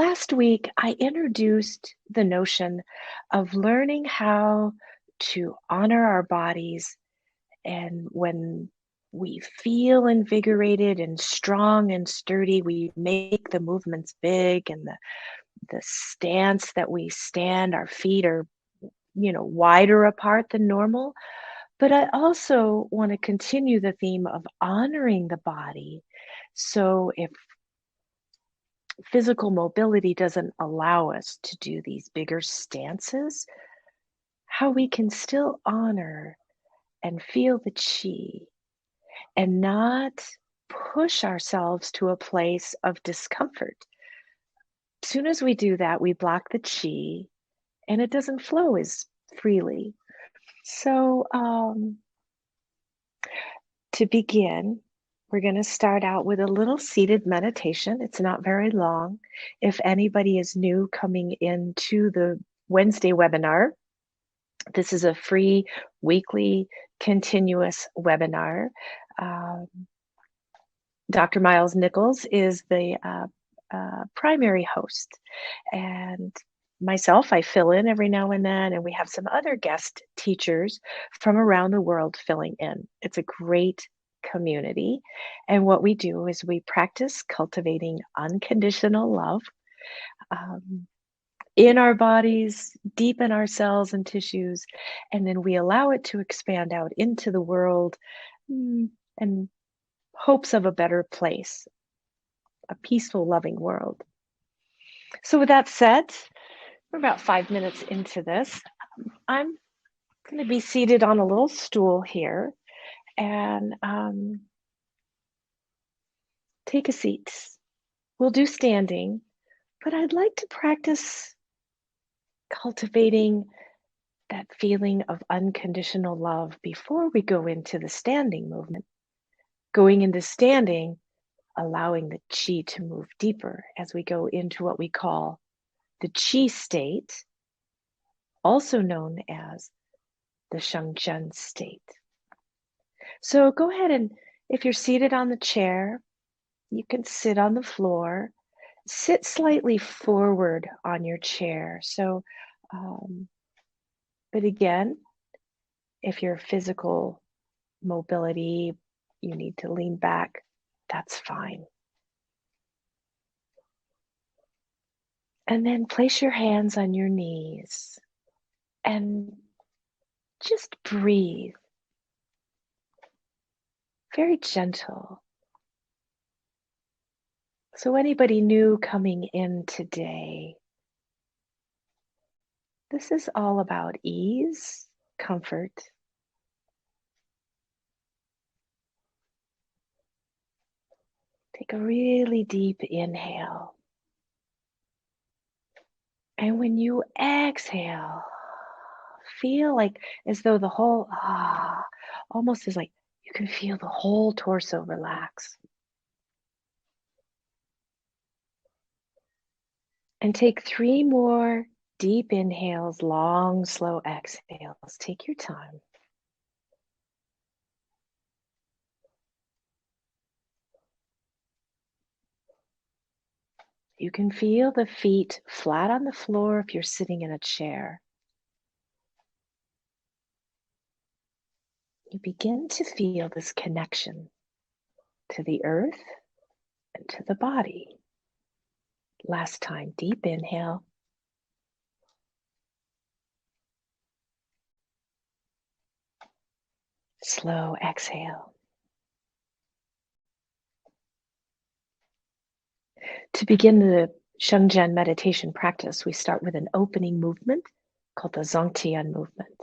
Last week, I introduced the notion of learning how to honor our bodies. And when we feel invigorated and strong and sturdy, we make the movements big and the stance that we stand, our feet are, wider apart than normal. But I also want to continue the theme of honoring the body. So if physical mobility doesn't allow us to do these bigger stances, how we can still honor and feel the chi and not push ourselves to a place of discomfort. As soon as we do that, we block the chi and it doesn't flow as freely. So, to begin, we're going to start out with a little seated meditation. It's not very long. If anybody is new coming into the Wednesday webinar, this is a free weekly continuous webinar. Um, Dr. Miles Nichols is the primary host, and myself, I fill in every now and then, and we have some other guest teachers from around the world filling in. It's a great community, and what we do is we practice cultivating unconditional love in our bodies, deep in our cells and tissues, and then we allow it to expand out into the world and hopes of a better place, a peaceful, loving world. So with that said, we're about 5 minutes into this. I'm going to be seated on a little stool here and take a seat. We'll do standing, but I'd like to practice cultivating that feeling of unconditional love before we go into the standing movement. Going into standing, allowing the chi to move deeper as we go into what we call the chi state, also known as the Zhangtian state. So go ahead and if you're seated on the chair, you can sit on the floor. Sit slightly forward on your chair. So, but again, if your physical mobility, you need to lean back, that's fine. And then place your hands on your knees and just breathe. Very gentle. So anybody new coming in today, this is all about ease, comfort. Take a really deep inhale. And when you exhale, feel like as though the whole, almost is like you can feel the whole torso relax. And take 3 more deep inhales, long, slow exhales. Take your time. You can feel the feet flat on the floor if you're sitting in a chair. You begin to feel this connection to the earth and to the body. Last time, deep inhale. Slow exhale. To begin the Zhangtian meditation practice, we start with an opening movement called the Zomtian Movement.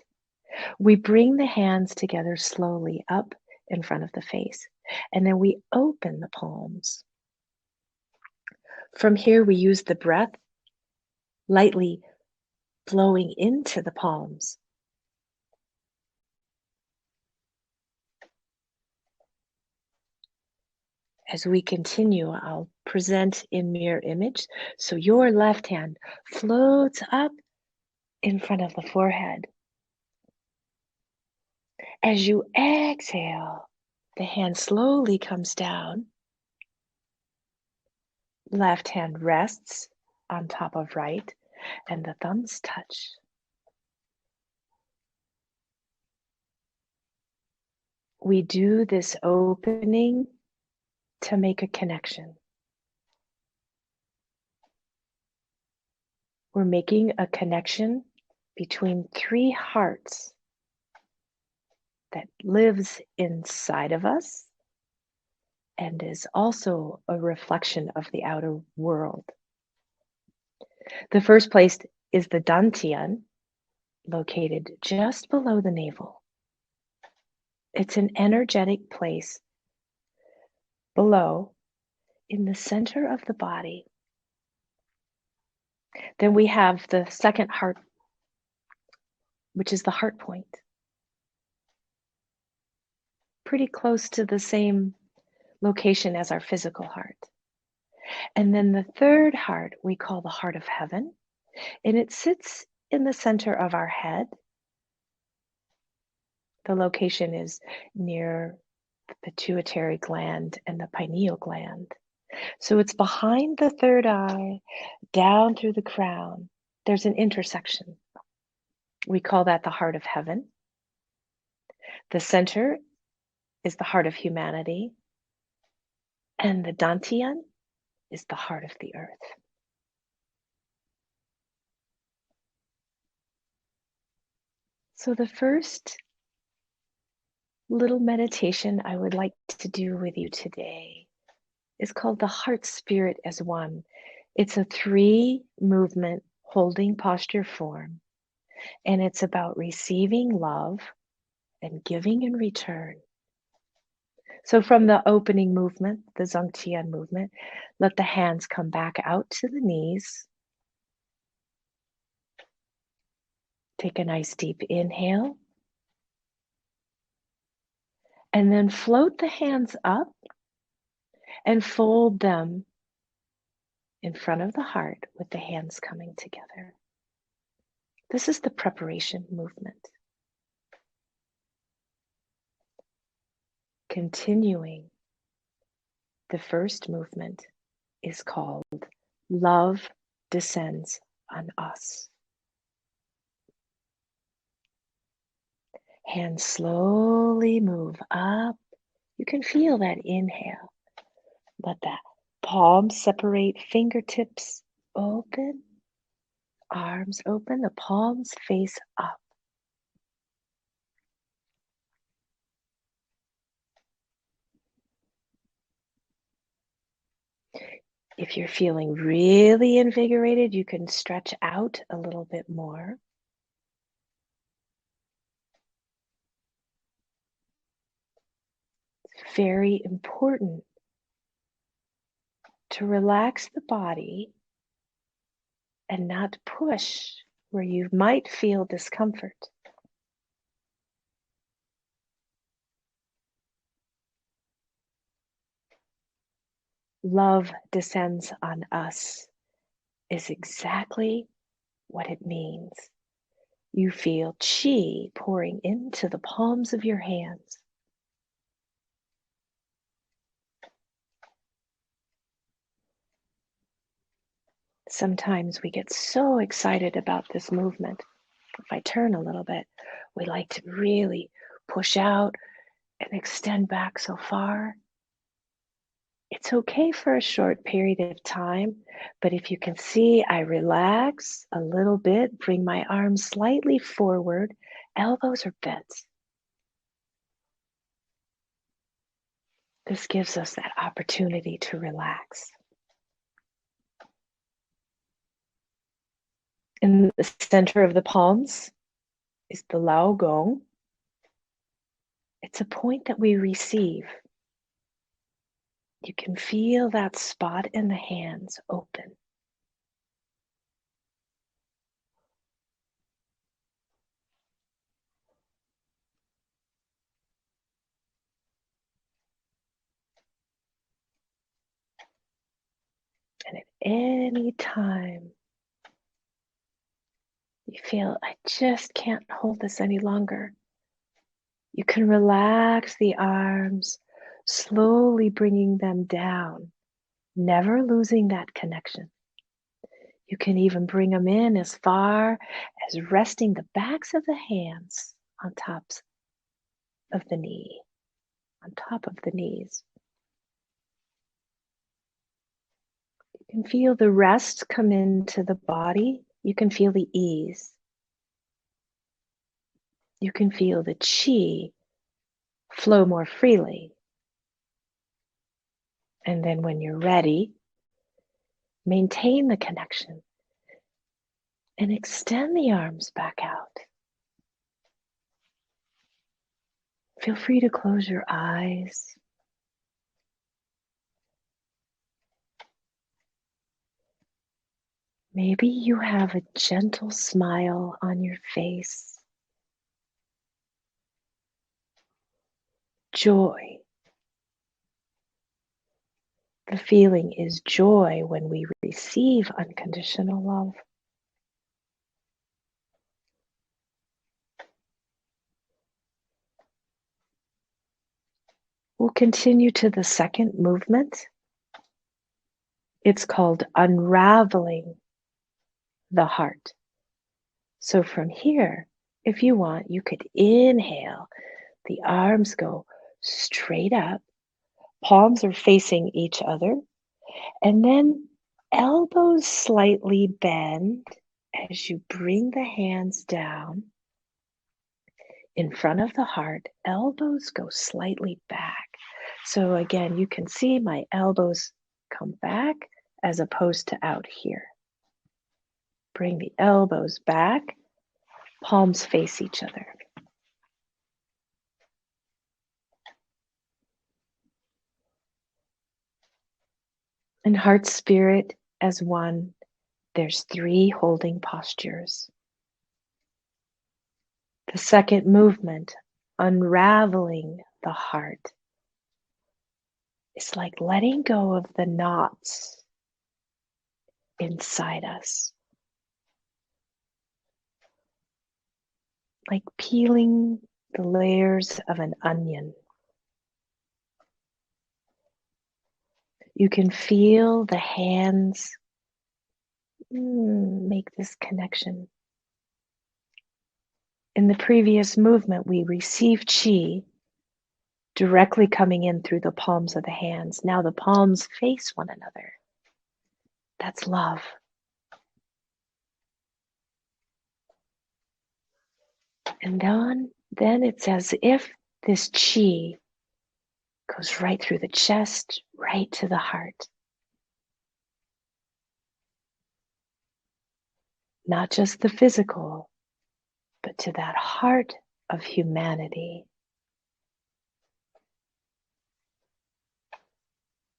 We bring the hands together slowly up in front of the face, and then we open the palms. From here, we use the breath lightly flowing into the palms. As we continue, I'll present in mirror image. So your left hand floats up in front of the forehead. As you exhale, the hand slowly comes down. Left hand rests on top of right, and the thumbs touch. We do this opening to make a connection. We're making a connection between three hearts that lives inside of us and is also a reflection of the outer world. The first place is the Dantian, located just below the navel. It's an energetic place below in the center of the body. Then we have the second heart, which is the heart point, pretty close to the same location as our physical heart. And then the third heart we call the heart of heaven, and it sits in the center of our head. The location is near the pituitary gland and the pineal gland. So it's behind the third eye, down through the crown. There's an intersection. We call that the heart of heaven. The center is the heart of humanity, and the Dantian is the heart of the earth. So the first little meditation I would like to do with you today is called the Heart Spirit as One. It's a 3 movement holding posture form, and it's about receiving love and giving in return. So from the opening movement, the Zhangtian Movement, let the hands come back out to the knees. Take a nice deep inhale. And then float the hands up and fold them in front of the heart with the hands coming together. This is the preparation movement. Continuing, the first movement is called Love Descends on Us. Hands slowly move up. You can feel that inhale. Let that palms separate, fingertips open, arms open, the palms face up. If you're feeling really invigorated, you can stretch out a little bit more. It's very important to relax the body and not push where you might feel discomfort. Love descends on us is exactly what it means. You feel chi pouring into the palms of your hands. Sometimes we get so excited about this movement. If I turn a little bit, we like to really push out and extend back so far. It's okay for a short period of time, but if you can see, I relax a little bit, bring my arms slightly forward, elbows are bent. This gives us that opportunity to relax. In the center of the palms is the Lao Gong. It's a point that we receive. You can feel that spot in the hands open. And at any time you feel, I just can't hold this any longer, you can relax the arms, slowly bringing them down, never losing that connection. You can even bring them in as far as resting the backs of the hands on tops of the knee, on top of the knees. You can feel the rest come into the body. You can feel the ease. You can feel the chi flow more freely. And then when you're ready, maintain the connection and extend the arms back out. Feel free to close your eyes. Maybe you have a gentle smile on your face. Joy. The feeling is joy when we receive unconditional love. We'll continue to the second movement. It's called Unraveling the Heart. So from here, if you want, you could inhale. The arms go straight up. Palms are facing each other. And then elbows slightly bend as you bring the hands down in front of the heart. Elbows go slightly back. So again, you can see my elbows come back as opposed to out here. Bring the elbows back, palms face each other. In heart spirit as one, there's 3 holding postures. The second movement, unraveling the heart, is like letting go of the knots inside us. Like peeling the layers of an onion. You can feel the hands make this connection. In the previous movement, we received chi directly coming in through the palms of the hands. Now the palms face one another. That's love. And then it's as if this chi goes right through the chest, right to the heart. Not just the physical, but to that heart of humanity.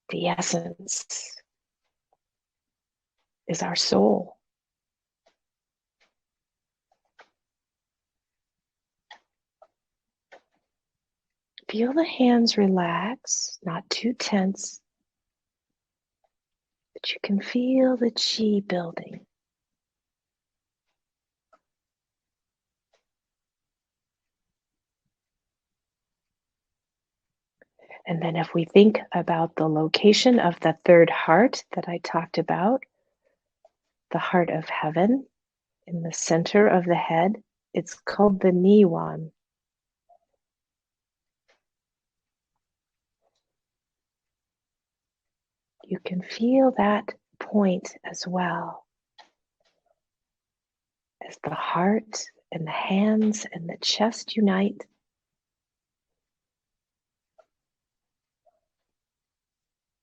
The essence is our soul. Feel the hands relax, not too tense, but you can feel the chi building. And then if we think about the location of the third heart that I talked about, the heart of heaven in the center of the head, it's called the Niwan. You can feel that point as well. As the heart and the hands and the chest unite,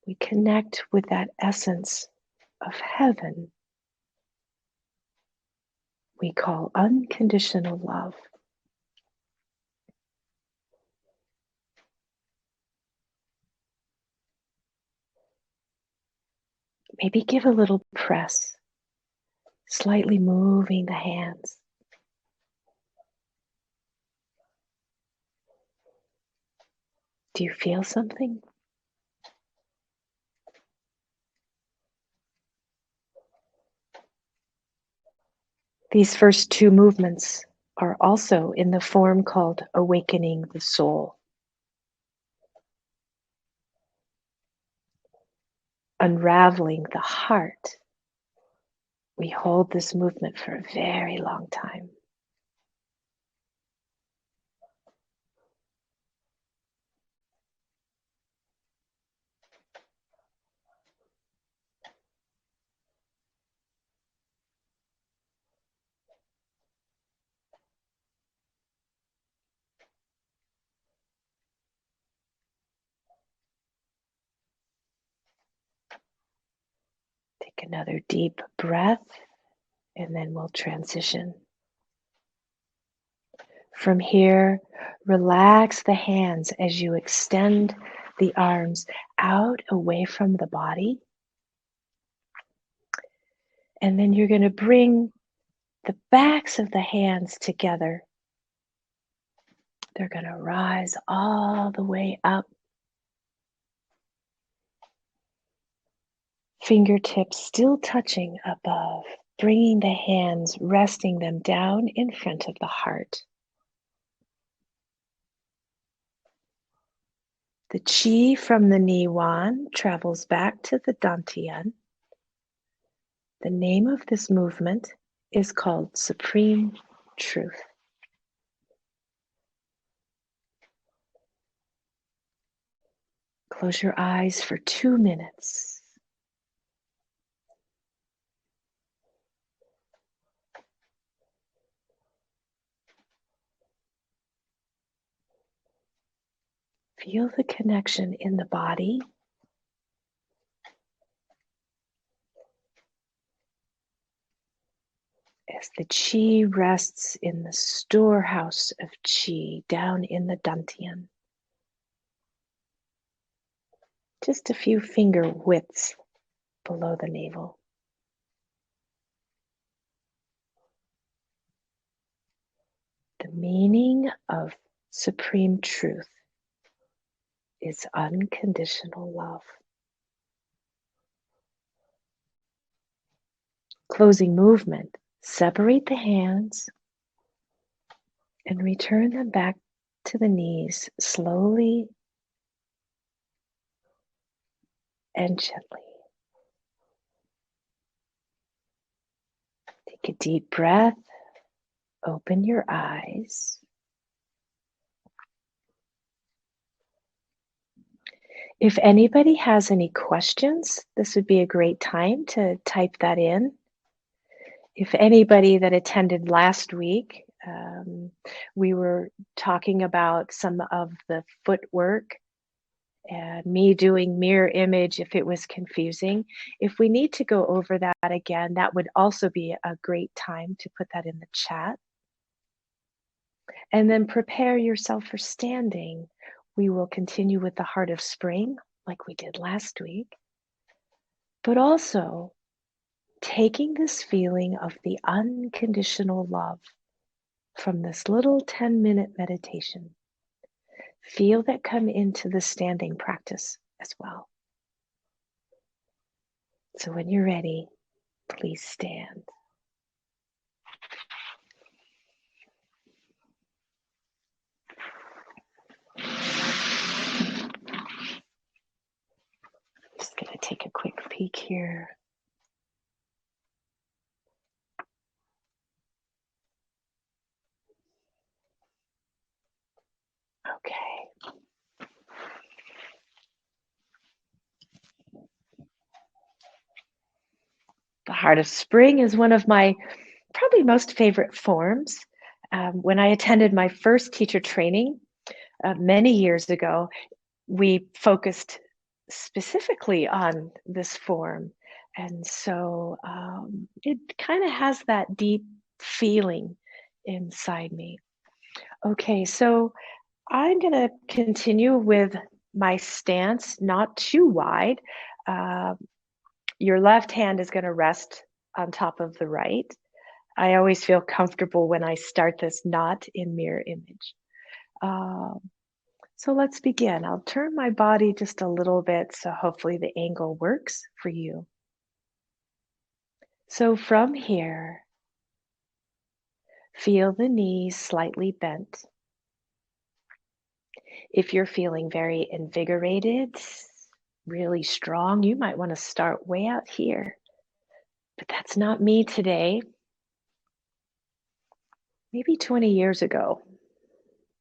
we connect with that essence of heaven we call unconditional love. Maybe give a little press, slightly moving the hands. Do you feel something? These first 2 movements are also in the form called awakening the soul. Unraveling the heart We hold this movement for a very long time. Take another deep breath, and then we'll transition. From here, relax the hands as you extend the arms out away from the body. And then you're going to bring the backs of the hands together. They're going to rise all the way up. Fingertips still touching above, bringing the hands, resting them down in front of the heart. The chi from the Niwan travels back to the Dantian. The name of this movement is called Supreme Truth. Close your eyes for 2 minutes. Feel the connection in the body. As the chi rests in the storehouse of chi down in the Dantian. Just a few finger widths below the navel. The meaning of Supreme Truth is unconditional love. Closing movement. Separate the hands and return them back to the knees slowly and gently. Take a deep breath. Open your eyes. If anybody has any questions, this would be a great time to type that in. If anybody that attended last week, we were talking about some of the footwork and me doing mirror image if it was confusing. If we need to go over that again, that would also be a great time to put that in the chat. And then prepare yourself for standing. We will continue with the Heart of Spring like we did last week, but also taking this feeling of the unconditional love from this little 10-minute meditation. Feel that come into the standing practice as well. So when you're ready, please stand. Just going to take a quick peek here. Okay. The Heart of Spring is one of my probably most favorite forms. When I attended my first teacher training many years ago, we focused specifically on this form. And so it kind of has that deep feeling inside me. Okay, so I'm going to continue with my stance, not too wide. Your left hand is going to rest on top of the right. I always feel comfortable when I start this not in mirror image. So let's begin. I'll turn my body just a little bit so hopefully the angle works for you. So from here, feel the knees slightly bent. If you're feeling very invigorated, really strong, you might want to start way out here. But that's not me today. Maybe 20 years ago.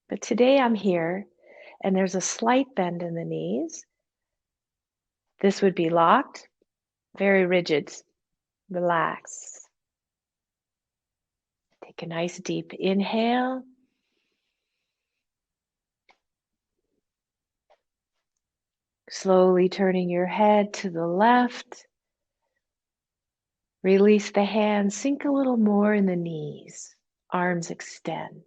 But today I'm here and there's a slight bend in the knees. This would be locked, very rigid. Relax. Take a nice deep inhale. Slowly turning your head to the left. Release the hands, sink a little more in the knees. Arms extend.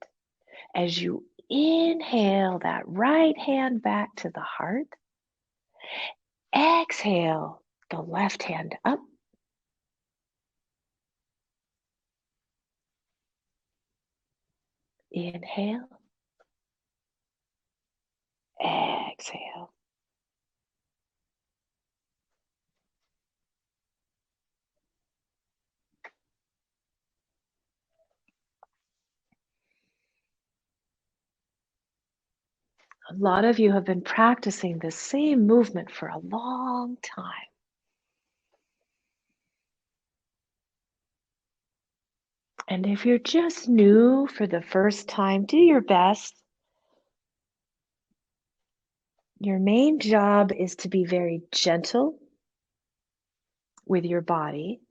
As you inhale that right hand back to the heart, exhale the left hand up. Inhale, exhale. A lot of you have been practicing this same movement for a long time. And if you're just new for the first time, do your best. Your main job is to be very gentle with your body,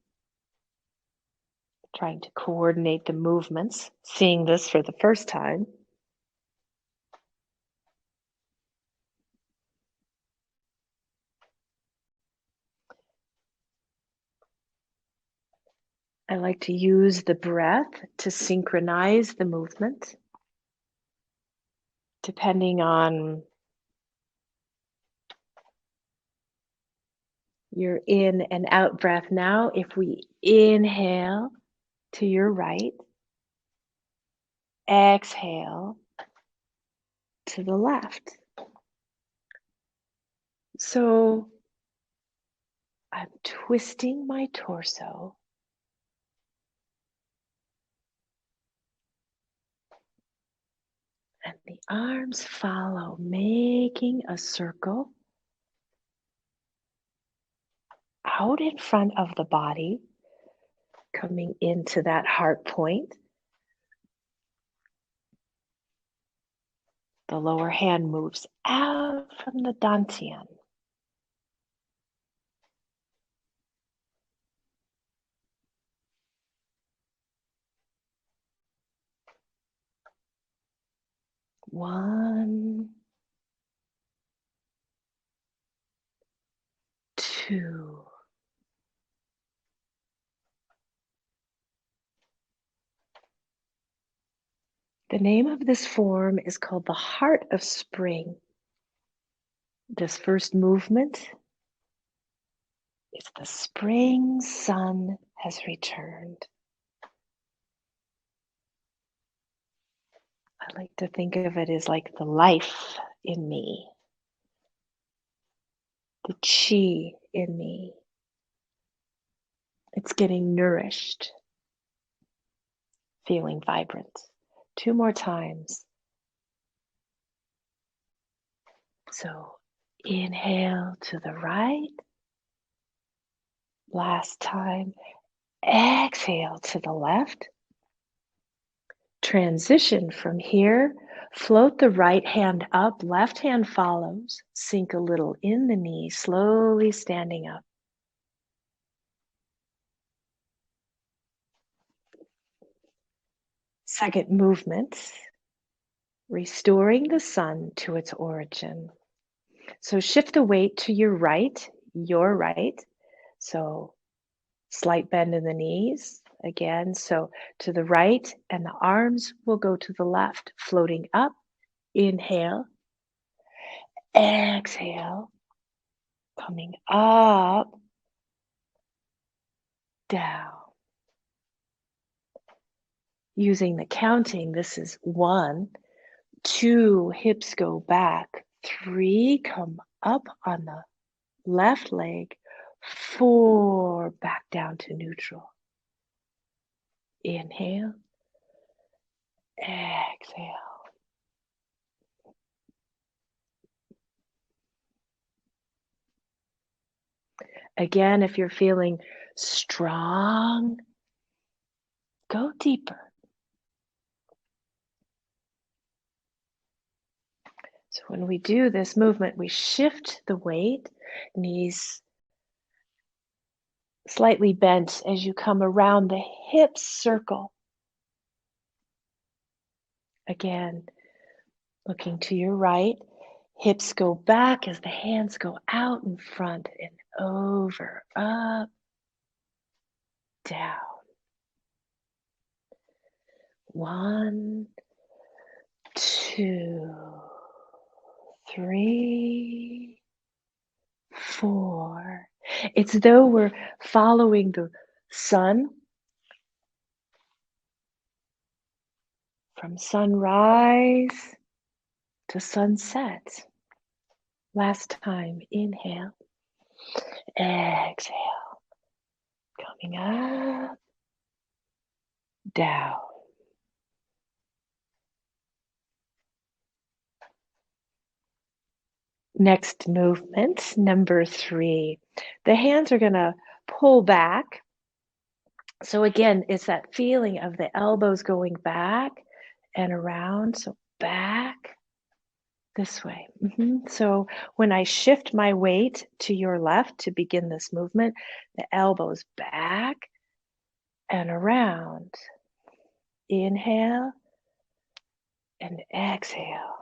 trying to coordinate the movements, seeing this for the first time. I like to use the breath to synchronize the movement, depending on your in and out breath. Now, if we inhale to your right, exhale to the left. So I'm twisting my torso. And the arms follow, making a circle out in front of the body, coming into that heart point. The lower hand moves out from the Zhangtian. One, two. The name of this form is called the Heart of Spring. This first movement is the spring sun has returned. I like to think of it as like the life in me, the chi in me. It's getting nourished, feeling vibrant. 2 more times. So inhale to the right. Last time. Exhale to the left. Transition from here. Float the right hand up, left hand follows. Sink a little in the knee, slowly standing up. Second movement, restoring the sun to its origin. So shift the weight to your right. So slight bend in the knees again. So to the right, and the arms will go to the left, floating up. Inhale. Exhale. Coming up, down. Using the counting, this is 1, 2, hips go back. 3, come up on the left leg. 4, back down to neutral. Inhale. Exhale. Again, if you're feeling strong. Go deeper. So when we do this movement, we shift the weight, knees slightly bent as you come around the hips circle. Again, looking to your right, hips go back as the hands go out in front and over, up, down. 1, 2, 3, 4. It's as though we're following the sun from sunrise to sunset. Last time, inhale, exhale, coming up, down. Next movement, number 3. The hands are going to pull back. So again, it's that feeling of the elbows going back and around. So back this way. So when I shift my weight to your left to begin this movement, the elbows back and around. Inhale and exhale.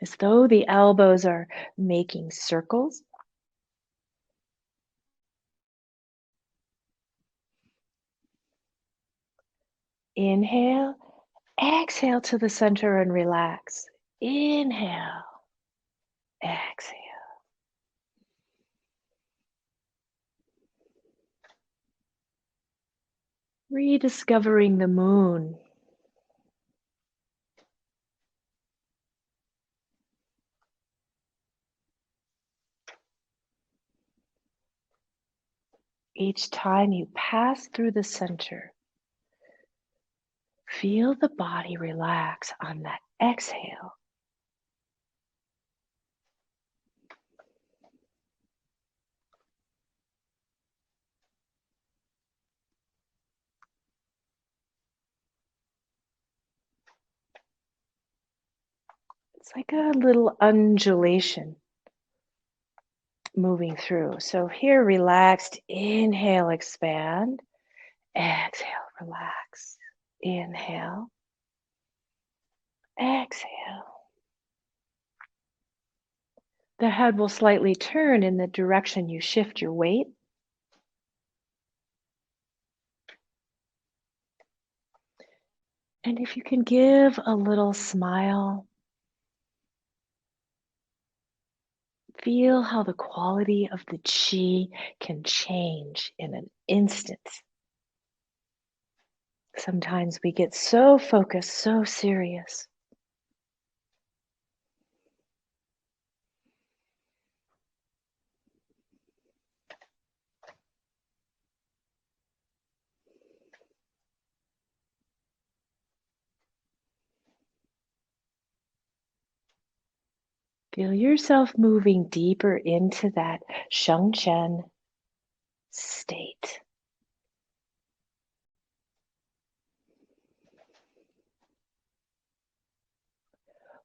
As though the elbows are making circles. Inhale, exhale to the center and relax. Inhale, exhale. Rediscovering the moon. Each time you pass through the center, feel the body relax on that exhale. It's like a little undulation moving through. So here, relaxed, inhale, expand, exhale, relax, inhale, exhale. The head will slightly turn in the direction you shift your weight. And if you can give a little smile, feel how the quality of the chi can change in an instant. Sometimes we get so focused, so serious. Feel yourself moving deeper into that Zhangtian state.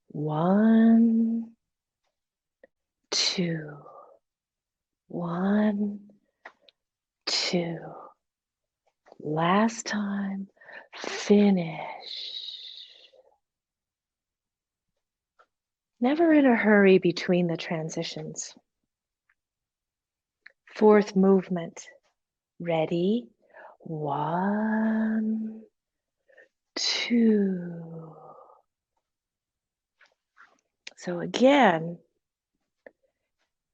One, two. 1, 2. Last time. Finish. Never in a hurry between the transitions. 4th movement. Ready? 1, 2. So again,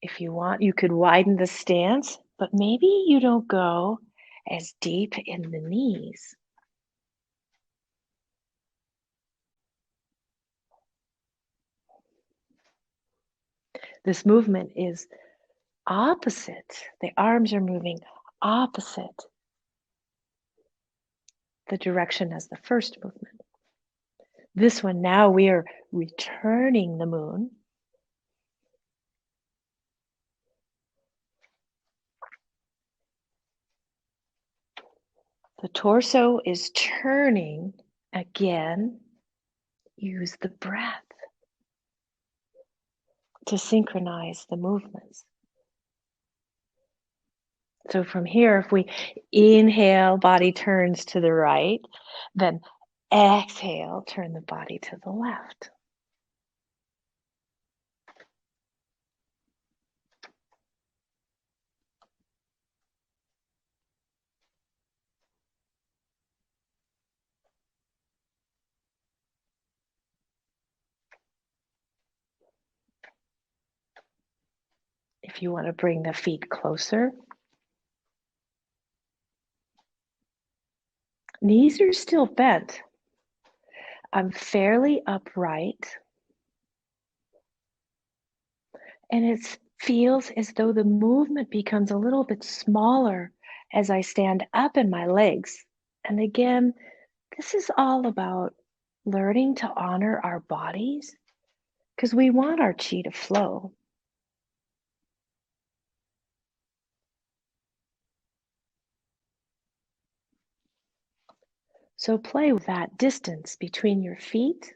if you want, you could widen the stance, but maybe you don't go as deep in the knees. This movement is opposite. The arms are moving opposite the direction as the first movement. This one, now we are returning the moon. The torso is turning again. Use the breath to synchronize the movements. So from here, if we inhale, body turns to the right, then exhale, turn the body to the left. If you want to bring the feet closer, knees are still bent. I'm fairly upright. And it feels as though the movement becomes a little bit smaller as I stand up in my legs. And again, this is all about learning to honor our bodies because we want our chi to flow. So play with that distance between your feet.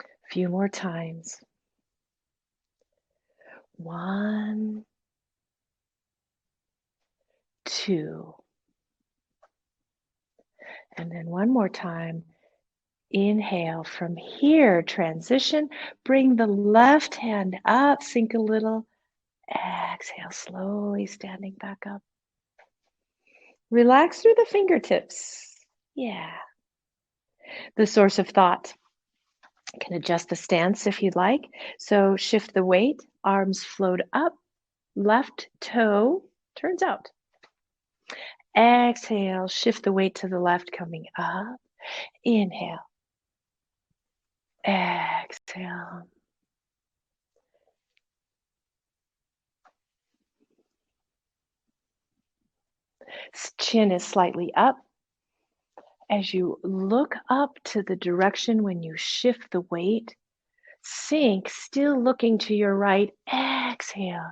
A few more times. 1, 2. And then one more time. Inhale. From here, transition. Bring the left hand up, sink a little. Exhale, slowly standing back up. Relax through the fingertips. Yeah. The source of thought. You can adjust the stance if you'd like. So shift the weight, arms float up, left toe turns out. Exhale, shift the weight to the left, coming up. Inhale. Exhale. Chin is slightly up. As you look up to the direction when you shift the weight, sink, still looking to your right. Exhale,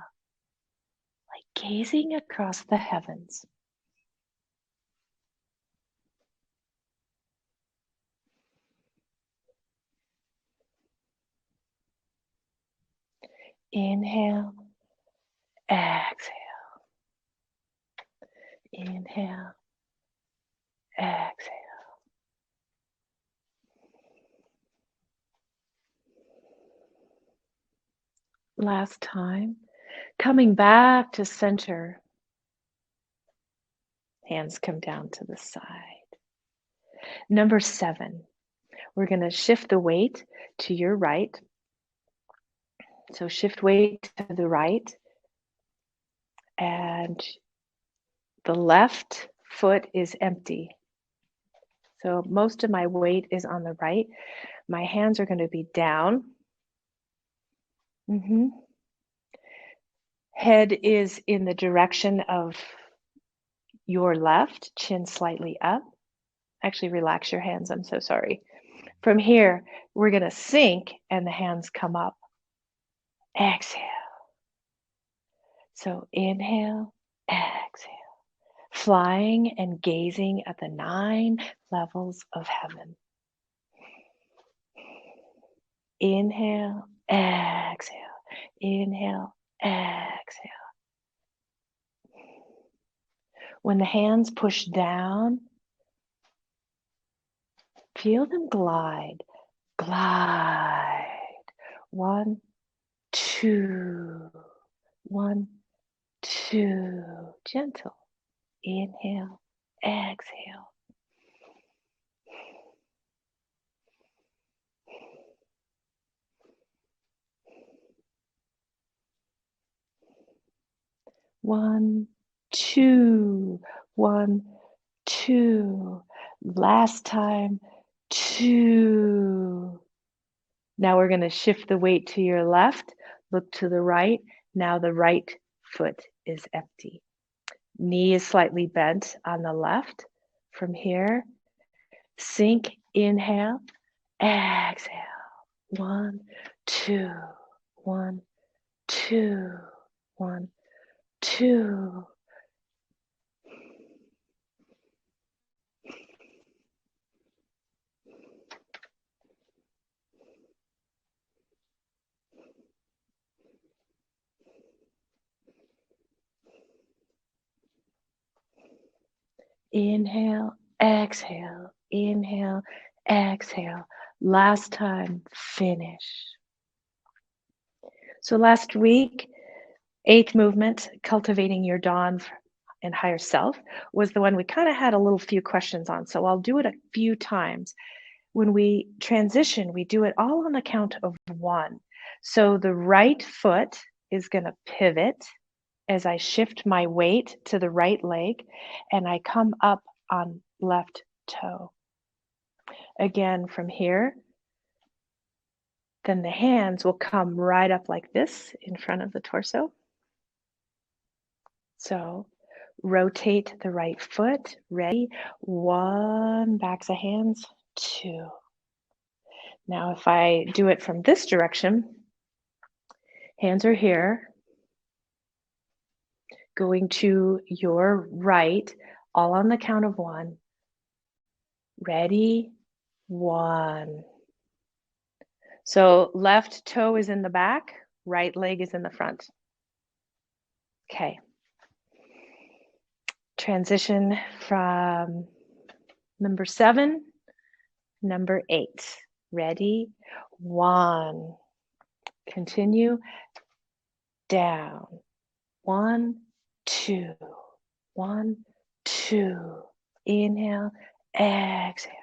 like gazing across the heavens. Inhale, exhale. Inhale, exhale. Last time, coming back to center. Hands come down to the side. Number 7, we're going to shift the weight to your right. So shift weight to the right, and the left foot is empty. So most of my weight is on the right. My hands are going to be down. Head is in the direction of your left, chin slightly up. Actually, relax your hands. I'm so sorry. From here, we're going to sink and the hands come up. Exhale. So inhale, exhale. Flying and gazing at the 9 levels of heaven. Inhale, exhale. Inhale, exhale. When the hands push down, feel them glide, glide. 1, 2, 1, 2. Gentle. Inhale, exhale. One, two, 1, 2. Last time, 2. Now we're going to shift the weight to your left. Look to the right. Now the right foot is empty. Knee is slightly bent on the left. From here, sink, inhale, exhale. 1, 2, 1, 2, 1, 2. Inhale, exhale, inhale, exhale. Last time, finish. So last week, 8th movement, cultivating your dawn and higher self, was the one we kind of had a little few questions on. So I'll do it a few times. When we transition, we do it all on the count of 1. So the right foot is going to pivot as I shift my weight to the right leg and I come up on left toe. Again, from here, then the hands will come right up like this in front of the torso. So rotate the right foot. Ready? 1, backs of hands, 2. Now, if I do it from this direction, hands are here, going to your right, all on the count of 1. Ready? 1. So left toe is in the back, right leg is in the front. Okay. Transition from number 7, number 8. Ready? 1. Continue. Down. 1, 2. 1, 2. Inhale, exhale.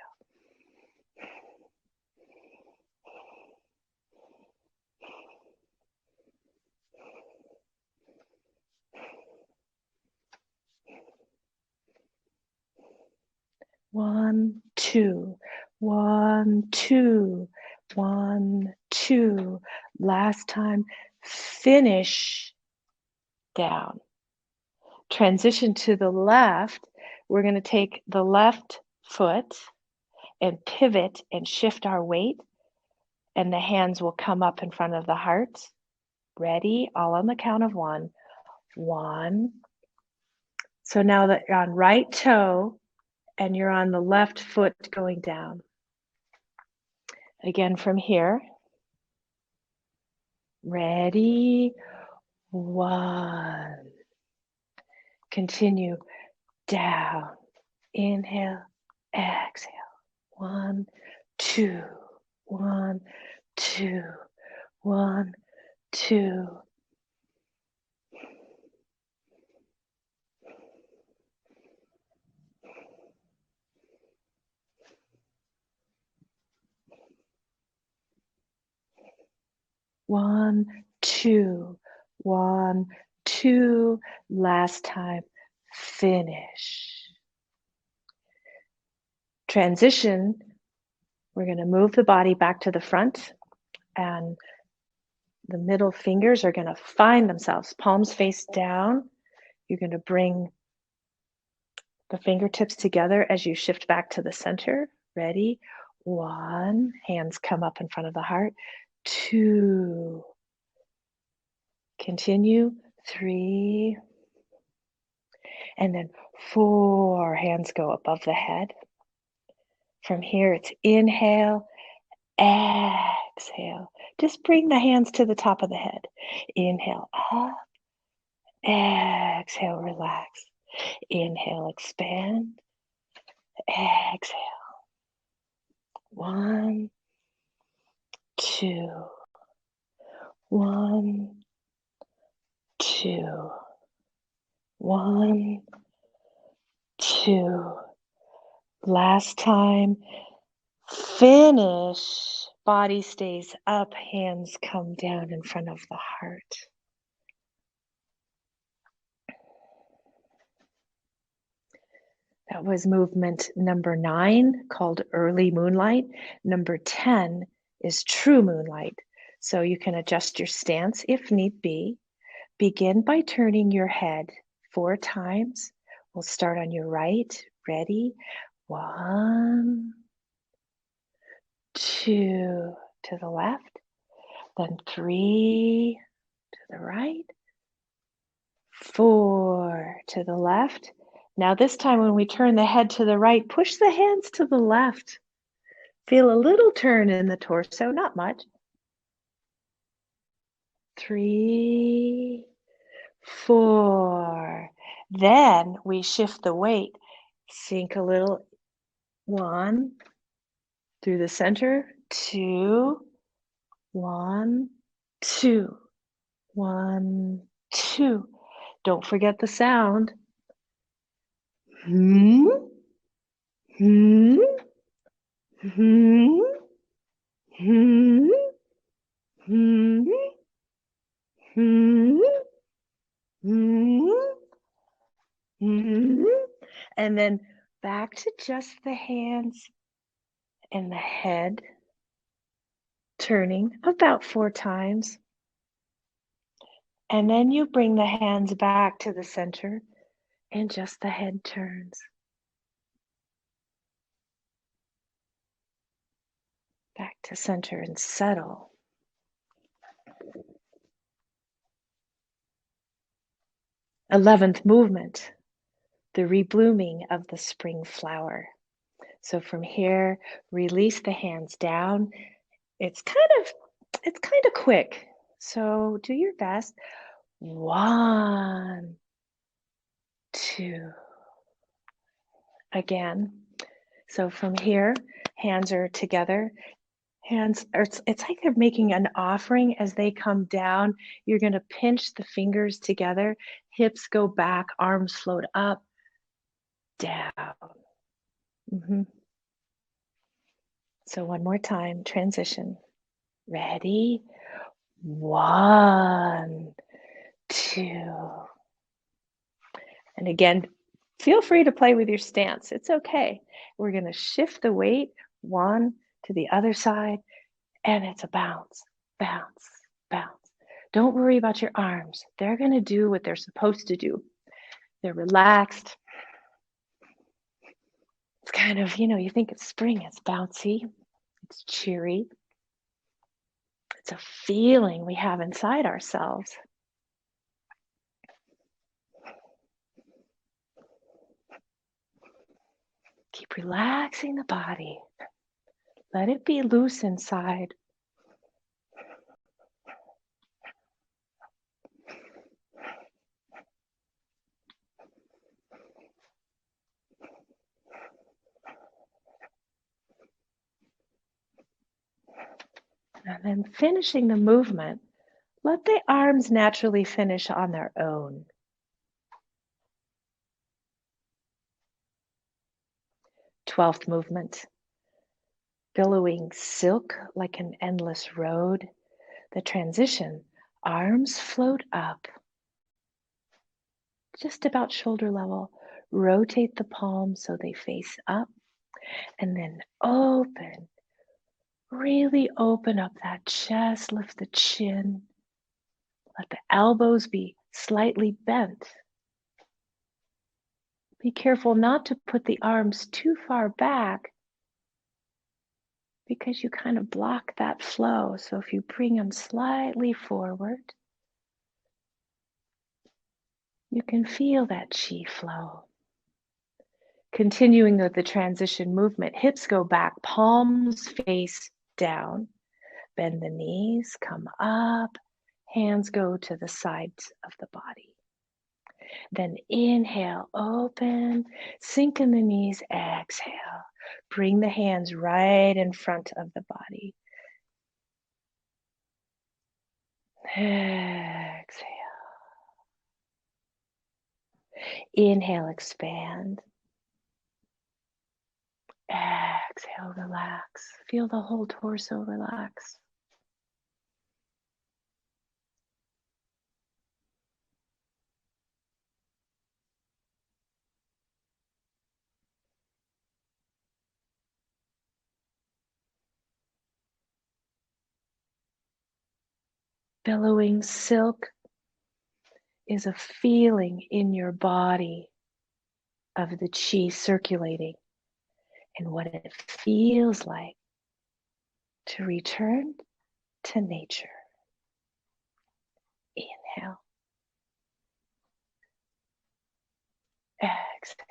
One, two, 1, 2, 1, 2. Last time, finish down. Transition to the left. We're going to take the left foot and pivot and shift our weight, and the hands will come up in front of the heart. Ready? All on the count of 1. 1. So now that you're on right toe and you're on the left foot going down. Again from here. Ready? 1. Continue down. Inhale, exhale. 1, 2. 1, 2. 1, 2. One, 2. 1, 2. Last time. Finish. Transition. We're going to move the body back to the front, and the middle fingers are going to find themselves, palms face down. You're going to bring the fingertips together as you shift back to the center. Ready? 1. Hands come up in front of the heart. 2. Continue. 3. And then 4. Hands go above the head. From here, it's inhale, exhale. Just bring the hands to the top of the head. Inhale up, exhale, relax. Inhale, expand, exhale. 1, 2. 1, 2. 1, 2. Last time. Finish. Body stays up, hands come down in front of the heart. That was movement number 9, called Early Moonlight. Number 10 is True Moonlight. So you can adjust your stance if need be. Begin by turning your head 4 times. We'll start on your right. Ready? 1, 2. to the left, then 3 to the right, 4 to the left. Now this time when we turn the head to the right, push the hands to the left. Feel a little turn in the torso, not much. 3, 4. Then we shift the weight. Sink a little. 1, through the center, 2, 1, 2, 1, 2. Don't forget the sound. Hmm, hmm, hmm, hmm, hmm, hmm, hmm, hmm. And then back to just the hands and the head, turning about 4 times. And then you bring the hands back to the center and just the head turns. Back to center and settle. Eleventh movement, the reblooming of the spring flower. So from here, release the hands down. It's kind of quick. So do your best. 1, 2. Again. So from here, hands are together. Hands are, it's like they're making an offering as they come down. You're going to pinch the fingers together. Hips go back, arms float up, down. So one more time, transition. Ready? 1, 2. And again, feel free to play with your stance. It's okay. We're going to shift the weight 1 to the other side, and it's a bounce, bounce, bounce. Don't worry about your arms. They're going to do what they're supposed to do. They're relaxed. It's kind of, you think it's spring, it's bouncy, it's cheery. It's a feeling we have inside ourselves. Keep relaxing the body. Let it be loose inside. And then finishing the movement, let the arms naturally finish on their own. 12th movement, billowing silk like an endless road. The transition, arms float up, just about shoulder level. Rotate the palms so they face up, and then open. Really open up that chest, lift the chin. Let the elbows be slightly bent. Be careful not to put the arms too far back because you kind of block that flow. So if you bring them slightly forward, you can feel that chi flow. Continuing with the transition movement, hips go back, palms face down. Bend the knees, come up, hands go to the sides of the body. Then inhale, open, sink in the knees, exhale. Bring the hands right in front of the body. Exhale. Inhale, expand. Exhale, relax. Feel the whole torso relax. Billowing silk is a feeling in your body of the chi circulating and what it feels like to return to nature. Inhale. Exhale.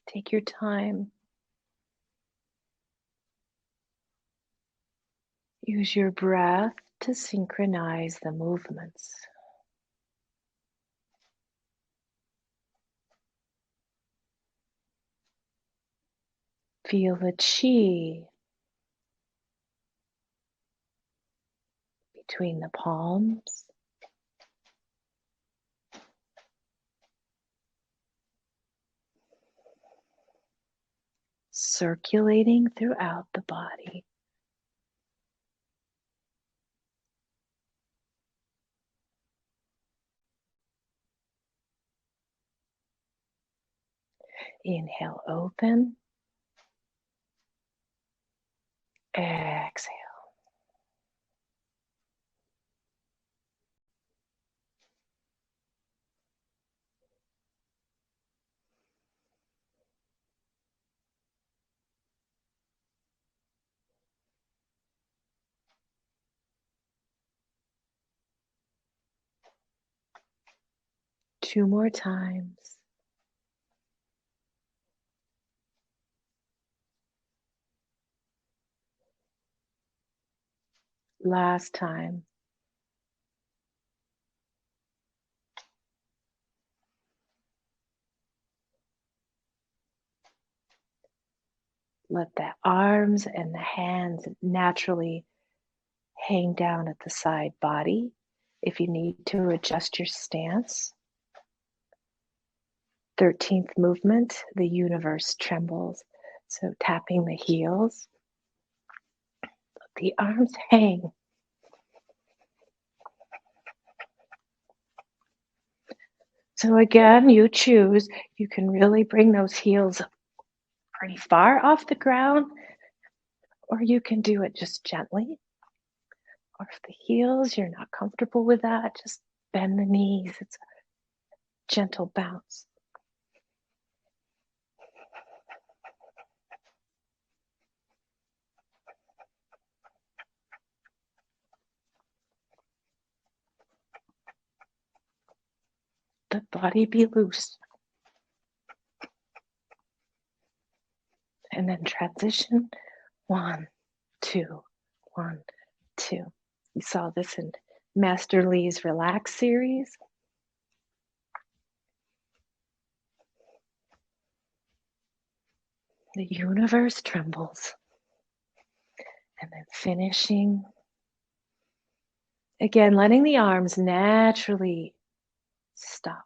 Take your time. Use your breath to synchronize the movements. Feel the chi between the palms. Circulating throughout the body. Inhale, open. Exhale. Two more times. Last time. Let the arms and the hands naturally hang down at the side body. If you need to adjust your stance. 13th movement, the universe trembles. So tapping the heels. Let the arms hang. So again, you choose. You can really bring those heels pretty far off the ground, or you can do it just gently. Or if the heels, you're not comfortable with that, just bend the knees. It's a gentle bounce. The body be loose. And then transition, 1, 2, 1, 2. You saw this in Master Lee's Relax series. The universe trembles. And then finishing. Again, letting the arms naturally stop.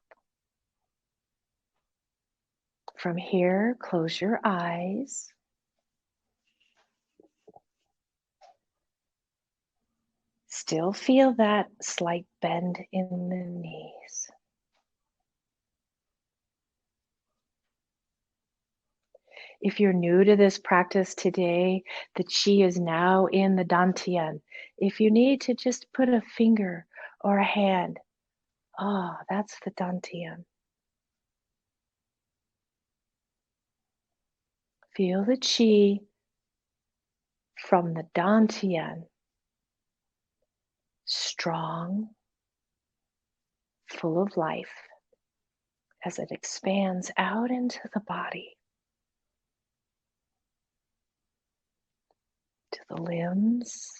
From here, close your eyes. Still feel that slight bend in the knees. If you're new to this practice today, the chi is now in the Dantian. If you need to just put a finger or a hand, that's the Dantian. Feel the chi from the Dantian. Strong, full of life as it expands out into the body, to the limbs.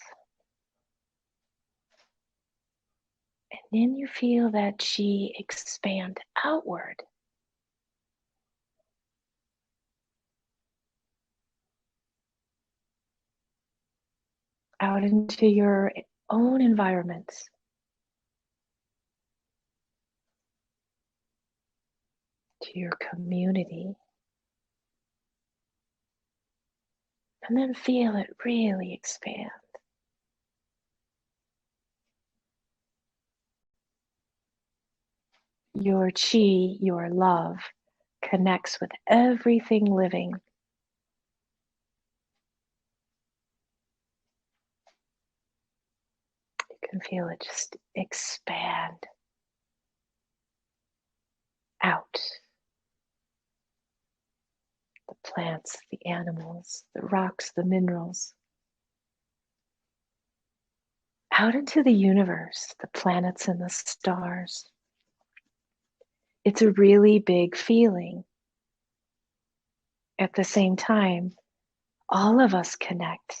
And then you feel that chi expand outward. Out into your own environments. To your community. And then feel it really expand. Your chi, your love, connects with everything living. and feel it just expand out. The plants, the animals, the rocks, the minerals, out into the universe, the planets and the stars. It's a really big feeling. At the same time, all of us connect.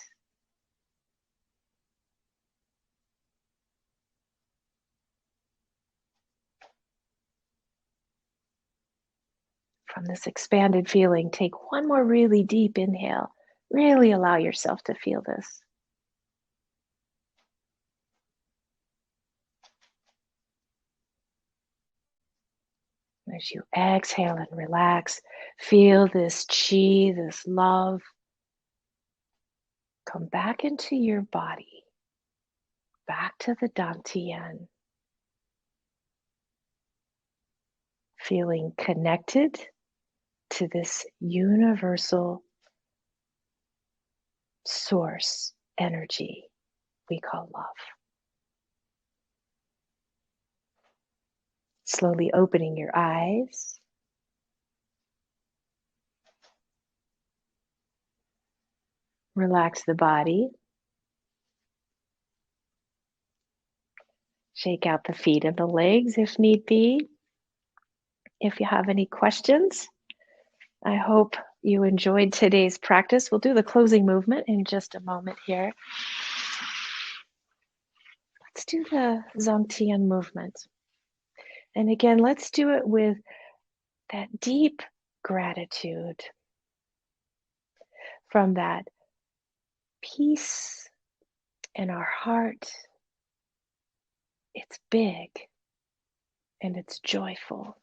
From this expanded feeling, take one more really deep inhale. Really allow yourself to feel this. As you exhale and relax, feel this chi, this love, come back into your body, back to the Dantian, feeling connected to this universal source energy we call love. Slowly opening your eyes. Relax the body. Shake out the feet and the legs if need be. If you have any questions, I hope you enjoyed today's practice. We'll do the closing movement in just a moment here. Let's do the Zomtian movement. And again, let's do it with that deep gratitude from that peace in our heart. It's big and it's joyful.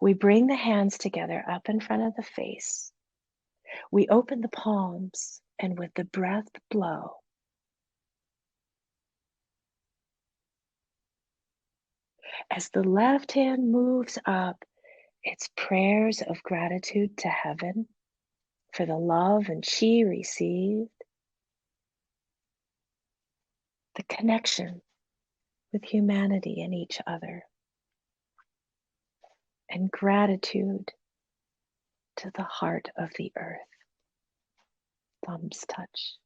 We bring the hands together up in front of the face. We open the palms and with the breath blow. As the left hand moves up, it's prayers of gratitude to heaven for the love and chi received, the connection with humanity and each other, and gratitude to the heart of the earth. Thumbs touch.